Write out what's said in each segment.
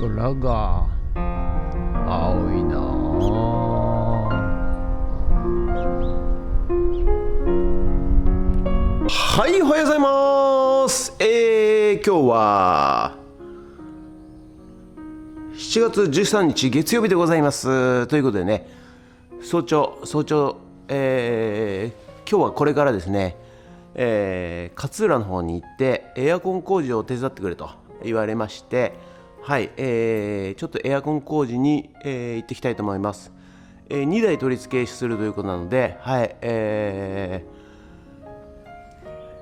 空が青いなはい、おはようございます。今日は7月13日月曜日でございます。ということでね、早朝、今日はこれからですね、勝浦の方に行ってエアコン工事を手伝ってくれと言われまして、はい、ちょっとエアコン工事に、行ってきたいと思います。2台取り付けするということなので、はい、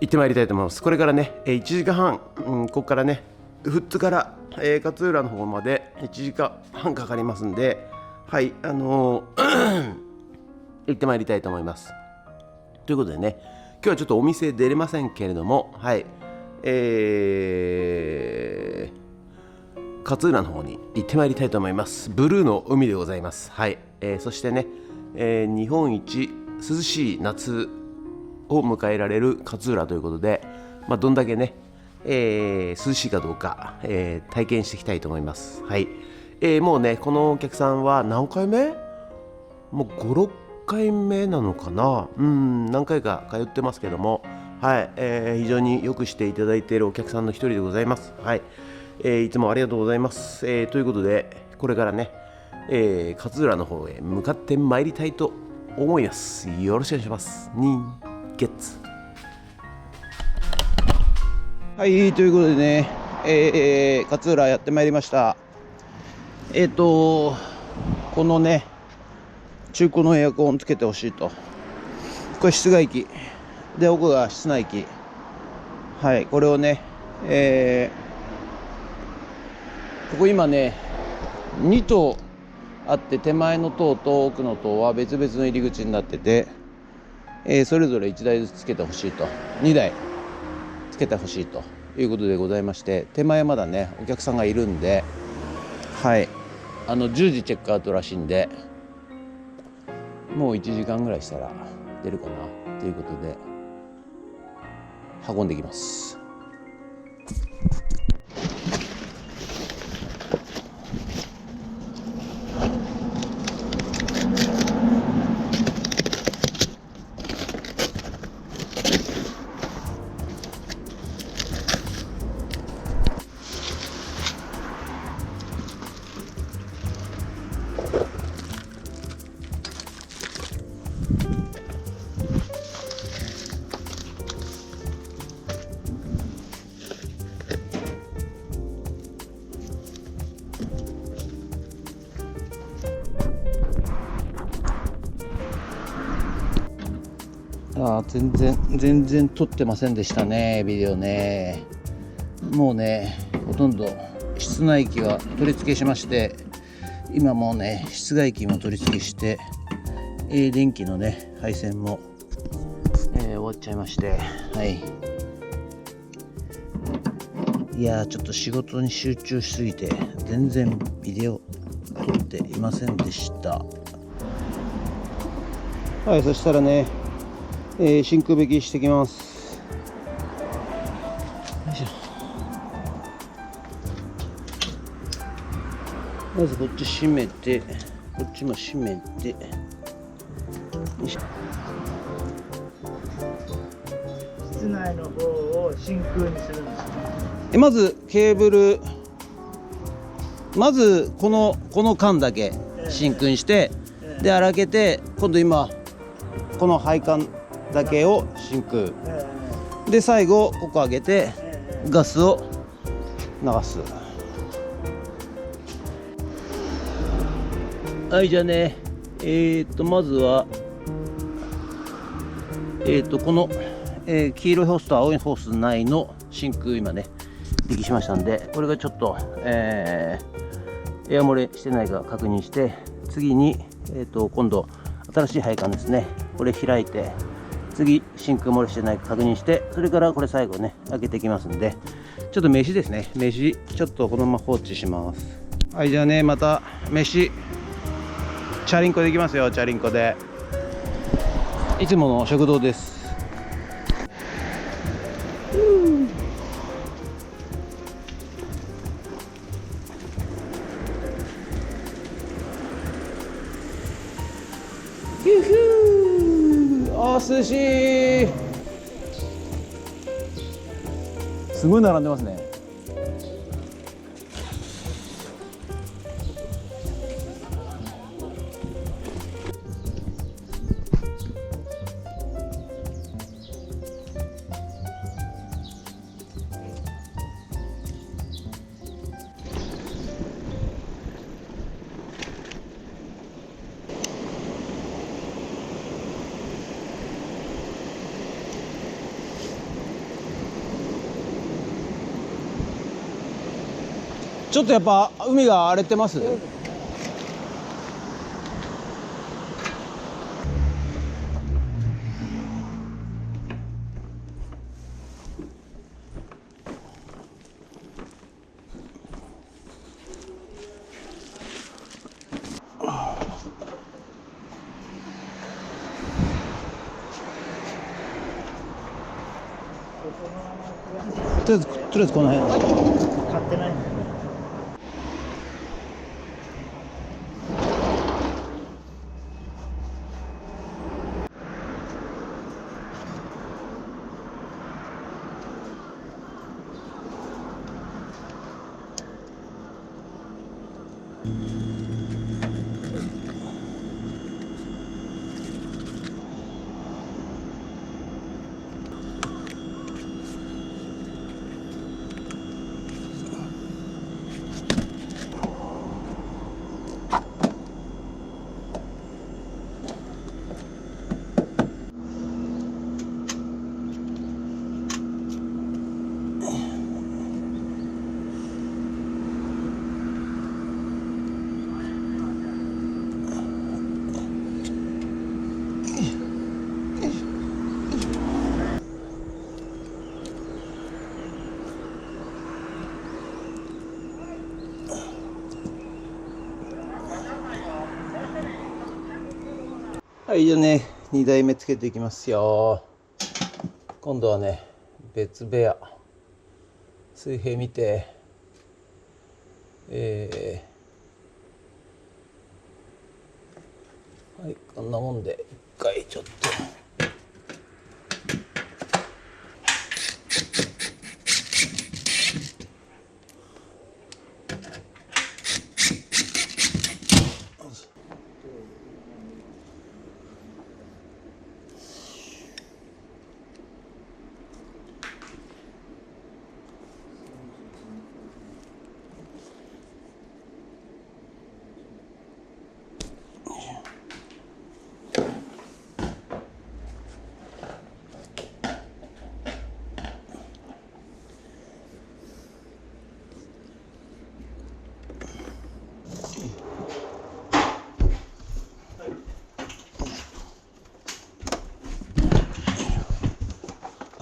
行ってまいりたいと思います。これからね、1時間半、ここからね、富津から、勝浦の方まで1時間半かかりますんで、はい、行ってまいりたいと思います。ということでね、今日はちょっとお店出れませんけれども、はい、勝浦の方に行ってまいりたいと思います。ブルーの海でございます。はい、そしてね、日本一涼しい夏を迎えられる勝浦ということで、どんだけね、涼しいかどうか、体験していきたいと思います。はい、もうね、このお客さんは何回目？もう5、6回目なのかな。何回か通ってますけども、はい、非常によくしていただいているお客さんの一人でございます。はい、いつもありがとうございます。ということで、これからね、勝浦の方へ向かってまいりたいと思います。よろしくお願いします。ゲッツ。はい、ということでね、勝浦やってまいりました。このね、中古のエアコンつけてほしいと。これ室外機で、奥が室内機。はい、これをね、ここ今ね、2灯あって、手前の灯と奥の灯は別々の入り口になってて、それぞれ1台ずつつけてほしいと、2台つけてほしいということでございまして、手前まだねお客さんがいるんで、はい、10時チェックアウトらしいんで、もう1時間ぐらいしたら出るかなということで運んできます。全然撮ってませんでしたね、ビデオね。もうね、ほとんど室内機は取り付けしまして、今もうね、室外機も取り付けして、電気のね配線も、終わっちゃいまして、はい。いやー、ちょっと仕事に集中しすぎて全然ビデオ撮っていませんでした。はい、そしたらね、真空べきしてきます。よいしょ。まずこっち閉めて、こっちも閉めて、よいしょ。室内の方を真空にするんですか？まずケーブル、まずこの間だけ真空にして、で荒げて、今度今この配管だけを真空、で最後ここ上げてガスを流す。はい、じゃあね、まずはこの、黄色いホースと青いホース内の真空今ね出来しましたんで、これがちょっと、エア漏れしてないか確認して、次に、今度新しい配管ですね、これ開いて、次真空漏れしてないか確認して、それからこれ最後ね開けていきますんで、ちょっと飯ですね、飯ちょっとこのまま放置します。はい、じゃあね、また飯チャリンコでいきますよ。チャリンコでいつもの食堂です。ヒューヒュー、あー涼しい。すごい並んでますね。ちょっとやっぱ海が荒れてます。とりあえずこの辺。買ってない。はい、じゃあね、2台目つけていきますよ。今度はね、別部屋。水平見て、はい、こんなもんで、一回ちょっと。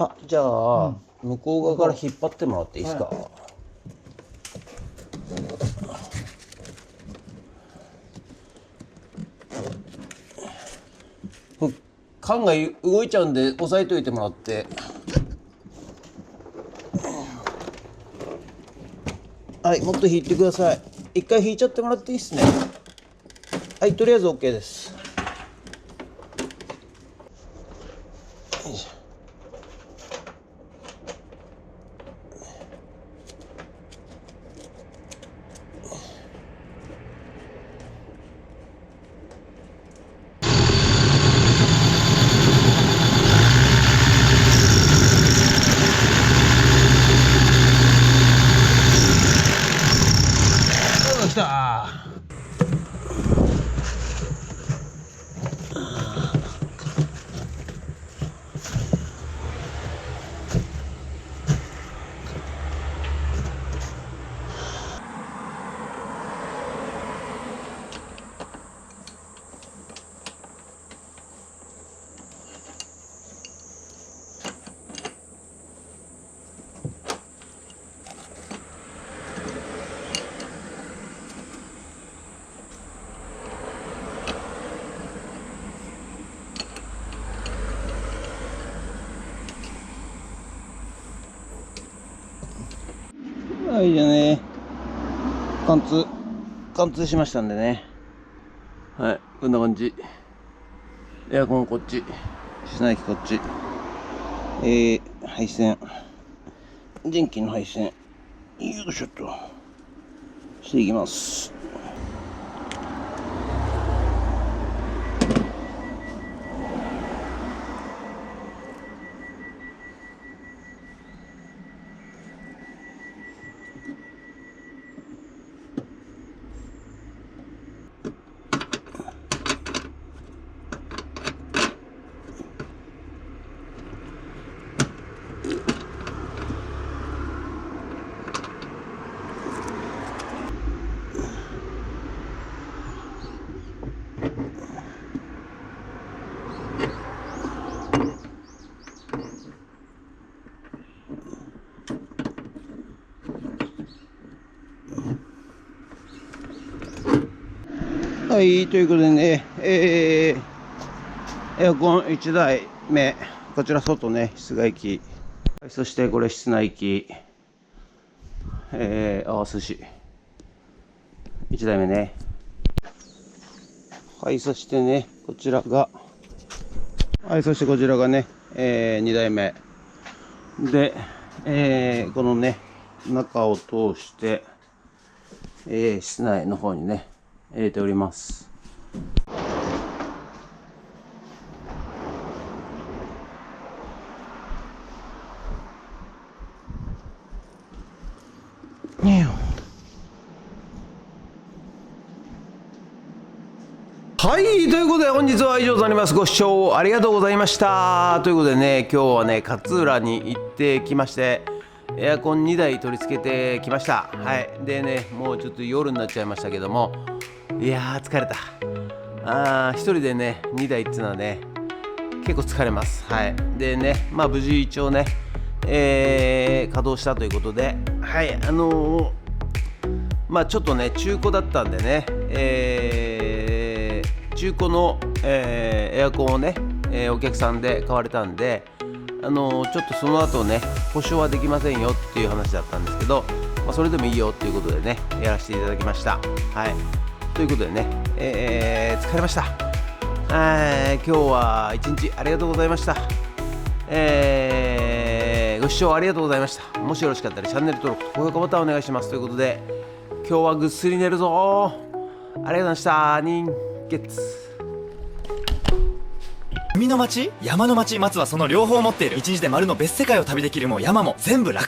あ、じゃあ、向こう側から引っ張ってもらっていいですか。缶が動いちゃうんで押さえといてもらって。はい、もっと引いてください。一回引いちゃってもらっていいですね。はい、とりあえず OK です。よいしょ。来た。はい、じゃあね、貫通しましたんでね。はい、こんな感じ。エアコンこっち、室内機こっち、配線、電気の配線、よいしょっとしていきます。はい、ということでね、エアコン1台目、こちら外ね、室外機、はい、そしてこれ室内機、寿司、1台目ね。はい、そしてね、こちらが、はい、そしてこちらがね、2台目。で、このね、中を通して、室内の方にね、入れております。はい、ということで本日は以上となります。ご視聴ありがとうございました。ということでね、今日はね、勝浦に行ってきまして、エアコン2台取り付けてきました。はい。でね、もうちょっと夜になっちゃいましたけども、いやー疲れた。一人でね、2台っていうのはね、結構疲れます。はい。でね、まあ無事一応ね、稼働したということで、はい、まあちょっとね、中古だったんでね、中古の、エアコンをね、お客さんで買われたんで、ちょっとその後ね、保証はできませんよっていう話だったんですけど、まあ、それでもいいよっていうことでね、やらせていただきました。はい。ということでね、疲れました。今日は一日ありがとうございました。ご視聴ありがとうございました。もしよろしかったらチャンネル登録と高評価ボタンお願いします。ということで、今日はぐっすり寝るぞ。ありがとうございました。人月。海の町山の町松はその両方持っている。一日で丸の別世界を旅できるも山も全部楽ちん。